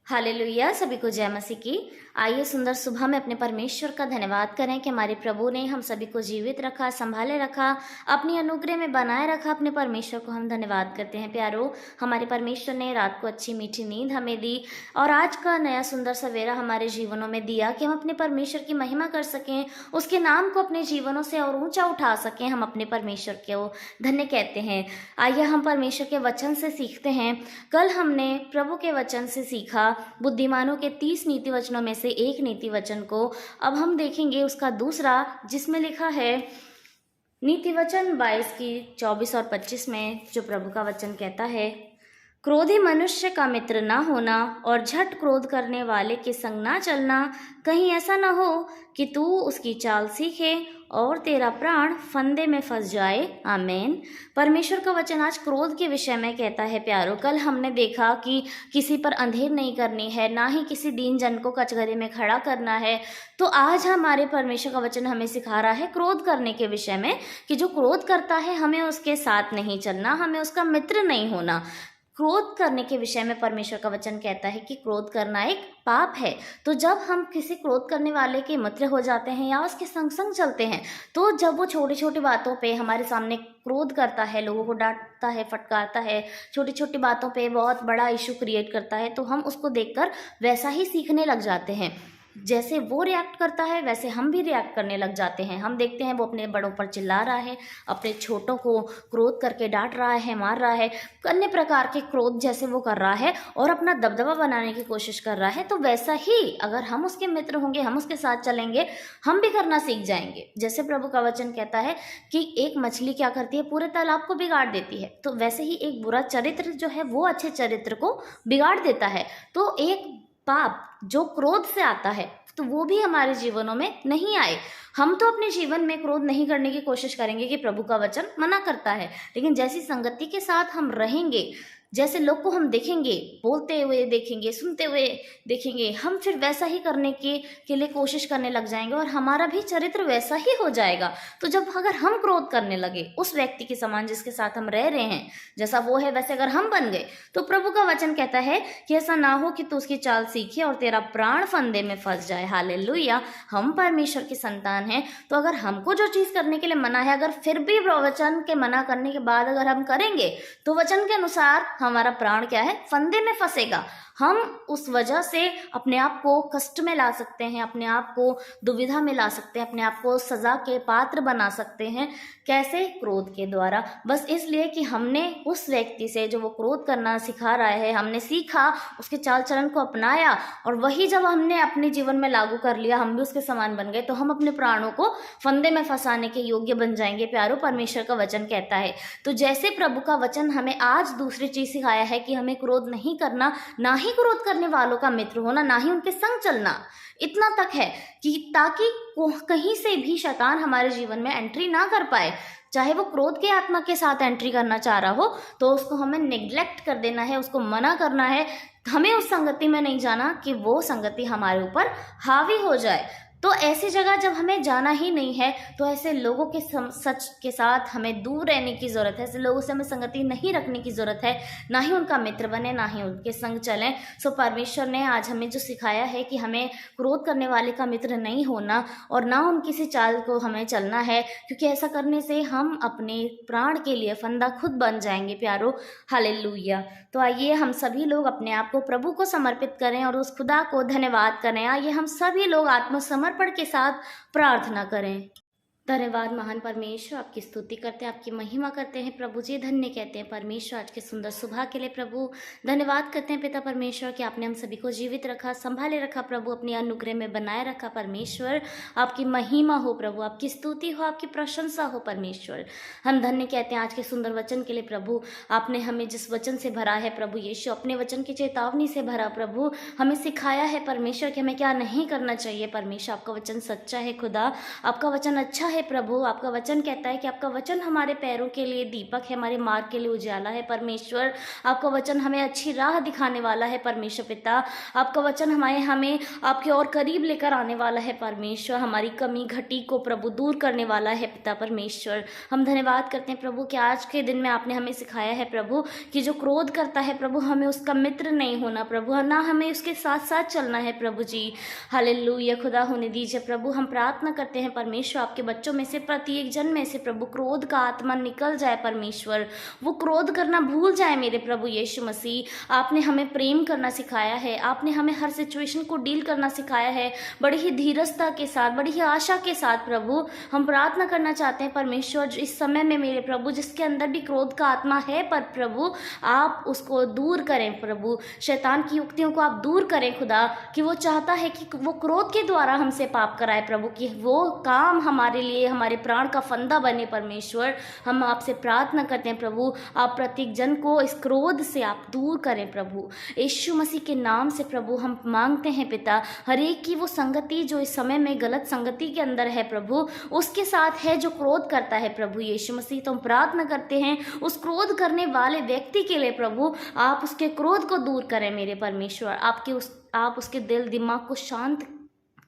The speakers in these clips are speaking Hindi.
हालेलुया। सभी को जय मसीह की। आइए सुंदर सुबह में अपने परमेश्वर का धन्यवाद करें कि हमारे प्रभु ने हम सभी को जीवित रखा, संभाले रखा, अपनी अनुग्रह में बनाए रखा। अपने परमेश्वर को हम धन्यवाद करते हैं। प्यारो, हमारे परमेश्वर ने रात को अच्छी मीठी नींद हमें दी और आज का नया सुंदर सवेरा हमारे जीवनों में दिया कि हम अपने परमेश्वर की महिमा कर सकें, उसके नाम को अपने जीवनों से और ऊंचा उठा सकें। हम अपने परमेश्वर को धन्य कहते हैं। आइए हम परमेश्वर के वचन से सीखते हैं। कल हमने प्रभु के वचन से सीखा बुद्धिमानों के 30 नीति वचनों में से एक नीति वचन को। अब हम देखेंगे उसका दूसरा, जिसमें लिखा है नीति वचन 22 की 24 और 25 में, जो प्रभु का वचन कहता है, क्रोधी मनुष्य का मित्र ना होना और झट क्रोध करने वाले के संग ना चलना, कहीं ऐसा ना हो कि तू उसकी चाल सीखे और तेरा प्राण फंदे में फंस जाए। आमीन। परमेश्वर का वचन आज क्रोध के विषय में कहता है। प्यारो, कल हमने देखा कि किसी पर अंधेर नहीं करनी है, ना ही किसी दीन जन को कचघरे में खड़ा करना है। तो आज हमारे परमेश्वर का वचन हमें सिखा रहा है क्रोध करने के विषय में, कि जो क्रोध करता है हमें उसके साथ नहीं चलना, हमें उसका मित्र नहीं होना। क्रोध करने के विषय में परमेश्वर का वचन कहता है कि क्रोध करना एक पाप है। तो जब हम किसी क्रोध करने वाले के मित्र हो जाते हैं या उसके संग संग चलते हैं, तो जब वो छोटी छोटी बातों पे हमारे सामने क्रोध करता है, लोगों को डांटता है, फटकारता है, छोटी छोटी बातों पे बहुत बड़ा इशू क्रिएट करता है, तो हम उसको देखकर वैसा ही सीखने लग जाते हैं। जैसे वो रिएक्ट करता है वैसे हम भी रिएक्ट करने लग जाते हैं। हम देखते हैं वो अपने बड़ों पर चिल्ला रहा है, अपने छोटों को क्रोध करके डांट रहा है, मार रहा है, अन्य प्रकार के क्रोध जैसे वो कर रहा है और अपना दबदबा बनाने की कोशिश कर रहा है। तो वैसा ही अगर हम उसके मित्र होंगे, हम उसके साथ चलेंगे, हम भी करना सीख जाएंगे। जैसे प्रभु का वचन कहता है कि एक मछली क्या करती है, पूरे तालाब को बिगाड़ देती है, तो वैसे ही एक बुरा चरित्र जो है वो अच्छे चरित्र को बिगाड़ देता है। तो एक पाप जो क्रोध से आता है तो वो भी हमारे जीवनों में नहीं आए। हम तो अपने जीवन में क्रोध नहीं करने की कोशिश करेंगे कि प्रभु का वचन मना करता है, लेकिन जैसी संगति के साथ हम रहेंगे, जैसे लोग को हम देखेंगे, बोलते हुए देखेंगे, सुनते हुए देखेंगे, हम फिर वैसा ही करने के लिए कोशिश करने लग जाएंगे और हमारा भी चरित्र वैसा ही हो जाएगा। तो जब अगर हम क्रोध करने लगे उस व्यक्ति के समान जिसके साथ हम रह रहे हैं, जैसा वो है वैसे अगर हम बन गए, तो प्रभु का वचन कहता है कि ऐसा ना हो कि तू उसकी चाल सीखे और तेरा प्राण फंदे में फंस जाए। हालेलुया। हम परमेश्वर की संतान हैं, तो अगर हमको जो चीज़ करने के लिए मना है, अगर फिर भी वचन के मना करने के बाद अगर हम करेंगे, तो वचन के अनुसार हमारा प्राण क्या है, फंदे में फंसेगा। हम उस वजह से अपने आप को कष्ट में ला सकते हैं, अपने आप को दुविधा में ला सकते हैं, अपने आप को सजा के पात्र बना सकते हैं। कैसे? क्रोध के द्वारा। बस इसलिए कि हमने उस व्यक्ति से जो वो क्रोध करना सिखा रहा है, हमने सीखा, उसके चाल चलन को अपनाया और वही जब हमने अपने जीवन में लागू कर लिया, हम भी उसके समान बन गए, तो हम अपने प्राणों को फंदे में फंसाने के योग्य बन जाएंगे। प्यारो, परमेश्वर का वचन कहता है। तो जैसे प्रभु का वचन हमें आज दूसरी चीज सिखाया है कि हमें क्रोध नहीं करना, ना ही क्रोध करने वालों का मित्र होना, ना ही उनके संग चलना, इतना तक है कि ताकि कहीं से भी शैतान हमारे जीवन में एंट्री ना कर पाए। चाहे वो क्रोध के आत्मा के साथ एंट्री करना चाह रहा हो, तो उसको हमें नेग्लेक्ट कर देना है, उसको मना करना है। हमें उस संगति में नहीं जाना कि वो संगति हमारे ऊपर हावी हो जाए। तो ऐसी जगह जब हमें जाना ही नहीं है, तो ऐसे लोगों के सच के साथ हमें दूर रहने की ज़रूरत है। ऐसे लोगों से हमें संगति नहीं रखने की ज़रूरत है, ना ही उनका मित्र बने, ना ही उनके संग चलें। सो परमेश्वर ने आज हमें जो सिखाया है कि हमें क्रोध करने वाले का मित्र नहीं होना और ना उनकी सी चाल को हमें चलना है, क्योंकि ऐसा करने से हम अपने प्राण के लिए फंदा खुद बन जाएंगे। प्यारो, हालेलुया। तो आइए हम सभी लोग अपने आप को प्रभु को समर्पित करें और उस खुदा को धन्यवाद करें। आइए हम सभी लोग आत्मसमर्पण के साथ प्रार्थना करें। धन्यवाद महान परमेश्वर, आपकी स्तुति करते हैं, आपकी महिमा करते हैं। प्रभु जी धन्य कहते हैं परमेश्वर आज के सुंदर सुबह के लिए। प्रभु धन्यवाद करते हैं पिता परमेश्वर कि आपने हम सभी को जीवित रखा, संभाले रखा, प्रभु अपनी अनुग्रह में बनाए रखा। परमेश्वर आपकी महिमा हो, प्रभु आपकी स्तुति हो, आपकी प्रशंसा हो। परमेश्वर हम धन्य कहते हैं आज के सुंदर वचन के लिए। प्रभु आपने हमें जिस वचन से भरा है, प्रभु यीशु अपने वचन की चेतावनी से भरा, प्रभु हमें सिखाया है परमेश्वर कि हमें क्या नहीं करना चाहिए। परमेश्वर आपका वचन सच्चा है, खुदा आपका वचन अच्छा है है प्रभु, आपका वचन कहता है कि आपका वचन हमारे पैरों के लिए दीपक है, हमारे मार्ग के लिए उजाला है परमेश्वर। आपका वचन हमें अच्छी राह दिखाने वाला है परमेश्वर पिता। आपका वचन हमें आपके और करीब लेकर आने वाला है परमेश्वर। हमारी कमी घटी को प्रभु दूर करने वाला है पिता परमेश्वर। हम धन्यवाद करते हैं प्रभु कि आज के दिन में आपने हमें सिखाया है प्रभु कि जो क्रोध करता है प्रभु, हमें उसका मित्र नहीं होना प्रभु, ना हमें उसके साथ साथ चलना है प्रभु जी। हालेलुया खुदा होने दीजिए प्रभु। हम प्रार्थना करते हैं परमेश्वर, आपके बच्चों में से प्रत्येक जन में से प्रभु क्रोध का आत्मा निकल जाए परमेश्वर, वो क्रोध करना भूल जाए मेरे प्रभु यीशु मसीह। आपने हमें प्रेम करना सिखाया है, आपने हमें हर सिचुएशन को डील करना सिखाया है बड़ी ही धीरजता के साथ, बड़ी ही आशा के साथ प्रभु। हम प्रार्थना करना चाहते हैं परमेश्वर इस समय में मेरे प्रभु जिसके अंदर भी क्रोध का आत्मा है, पर प्रभु आप उसको दूर करें प्रभु, शैतान की युक्तियों को आप दूर करें खुदा, कि वो चाहता है कि वो क्रोध के द्वारा हमसे पाप कराए प्रभु, कि वो काम हमारे लिए हमारे प्राण का फंदा बने परमेश्वर। हम आपसे प्रार्थना करते हैं प्रभु, आप प्रत्येक जन को इस क्रोध से आप दूर करें प्रभु यीशु मसीह के नाम से प्रभु। हम मांगते हैं पिता, हर एक की वो संगति जो इस समय में गलत संगति के अंदर है प्रभु, उसके साथ है जो क्रोध करता है प्रभु यीशु मसीह। तो हम प्रार्थना करते हैं उस क्रोध करने वाले व्यक्ति के लिए प्रभु, आप उसके क्रोध को दूर करें मेरे परमेश्वर। आप उसके दिल दिमाग को शांत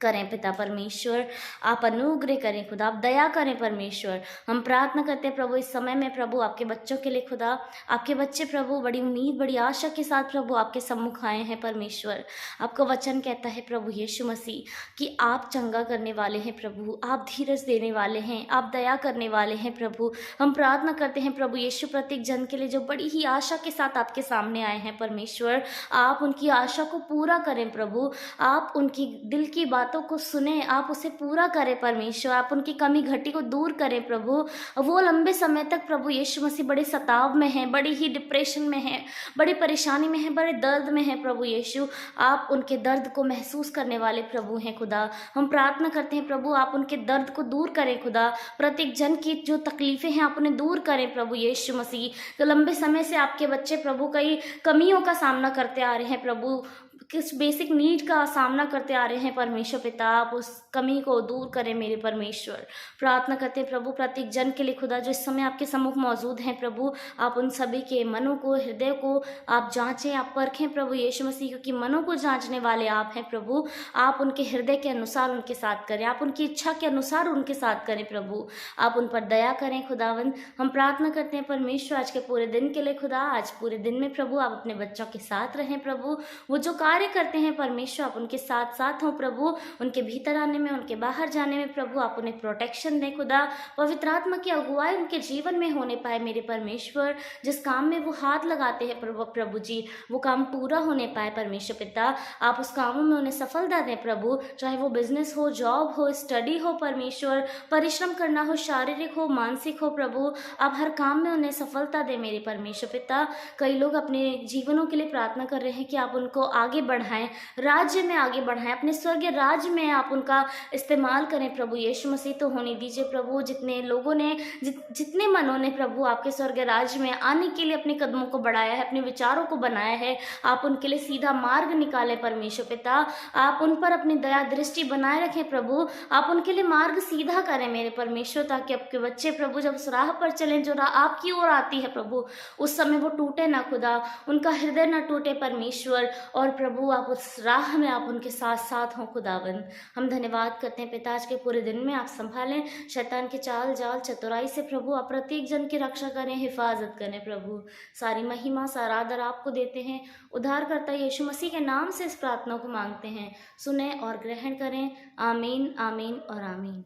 करें पिता परमेश्वर, आप अनुग्रह करें खुदा, आप दया करें परमेश्वर। हम प्रार्थना करते हैं प्रभु इस समय में प्रभु आपके बच्चों के लिए खुदा, आपके बच्चे प्रभु बड़ी उम्मीद बड़ी आशा के साथ प्रभु आपके सम्मुख आए हैं परमेश्वर। आपका वचन कहता है प्रभु यीशु मसीह कि आप चंगा करने वाले हैं प्रभु, आप धीरज देने वाले हैं, आप दया करने वाले हैं प्रभु। हम प्रार्थना करते हैं प्रभु यीशु प्रत्येक जन के लिए जो बड़ी ही आशा के साथ आपके सामने आए हैं परमेश्वर, आप उनकी आशा को पूरा करें प्रभु, आप उनकी दिल की बातों को सुने, आप उसे पूरा करें परमेश्वर, आप उनकी कमी घटी को दूर करें प्रभु। वो लंबे समय तक प्रभु यीशु मसीह बड़े सताव में हैं, बड़ी ही डिप्रेशन में हैं, बड़ी परेशानी में हैं, बड़े दर्द में हैं प्रभु यीशु, आप उनके दर्द को महसूस करने वाले प्रभु हैं खुदा। हम प्रार्थना करते हैं प्रभु आप उनके दर्द को दूर करें खुदा, प्रत्येक जन की जो तकलीफें हैं आप उन्हें दूर करें प्रभु यीशु मसीह। तो लंबे समय से आपके बच्चे प्रभु कई कमियों का सामना करते आ रहे हैं प्रभु, किस बेसिक नीड का सामना करते आ रहे हैं परमेश्वर पिता, आप उस कमी को दूर करें मेरे परमेश्वर। प्रार्थना करते हैं प्रभु प्रत्येक जन के लिए खुदा जो इस समय आपके सम्मुख मौजूद हैं प्रभु, आप उन सभी के मनों को हृदय को आप जांचें, आप परखें प्रभु यीशु मसीह, क्योंकि मनों को जांचने वाले आप हैं प्रभु। आप उनके हृदय के अनुसार उनके साथ करें, आप उनकी इच्छा के अनुसार उनके साथ करें प्रभु, आप उन पर दया करें खुदावन। हम प्रार्थना करते हैं परमेश्वर आज के पूरे दिन के लिए खुदा, आज पूरे दिन में प्रभु आप अपने बच्चों के साथ रहें प्रभु, वो जो कार्य करते हैं परमेश्वर आप उनके साथ साथ हों प्रभु, उनके भीतर आने में उनके बाहर जाने में प्रभु आप उन्हें प्रोटेक्शन दें खुदा, पवित्र आत्मा की अगुवाई उनके जीवन में होने पाए मेरे परमेश्वर। जिस काम में वो हाथ लगाते हैं प्रभु जी वो काम पूरा होने पाए परमेश्वर पिता, आप उस कामों में उन्हें सफलता दें प्रभु, चाहे वो बिजनेस हो, जॉब हो, स्टडी हो परमेश्वर, परिश्रम करना हो, शारीरिक हो, मानसिक हो प्रभु, आप हर काम में उन्हें सफलता दें मेरे परमेश्वर पिता। कई लोग अपने जीवनों के लिए प्रार्थना कर रहे हैं कि आप उनको आगे बढ़ाएं, राज्य में आगे बढ़ाएं, अपने स्वर्गीय राज्य में आप उनका इस्तेमाल करें प्रभु यीशु मसीह। तो होने दीजिए प्रभु जितने लोगों ने जितने मनों ने प्रभु आपके स्वर्गीय राज्य में आने के लिए अपने कदमों को बढ़ाया है, अपने विचारों को बनाया है, आप उनके लिए सीधा मार्ग निकालें परमेश्वर पिता, आप उन पर अपनी दया दृष्टि बनाए रखें प्रभु, आप उनके लिए मार्ग सीधा करें मेरे परमेश्वर, ताकि आपके बच्चे प्रभु जब उस राह पर चलें जो राह आपकी ओर आती है प्रभु, उस समय वो टूटे ना खुदा, उनका हृदय ना टूटे परमेश्वर, और प्रभु आप उस राह में आप उनके साथ साथ हों खुदावन। हम धन्यवाद करते हैं पिता आज के पूरे दिन में आप संभालें, शैतान के चाल जाल चतुराई से प्रभु आप प्रत्येक जन की रक्षा करें, हिफाजत करें प्रभु। सारी महिमा सारा आदर आपको देते हैं, उद्धारकर्ता यीशु मसीह के नाम से इस प्रार्थना को मांगते हैं, सुने और ग्रहण करें। आमीन आमीन और आमीन।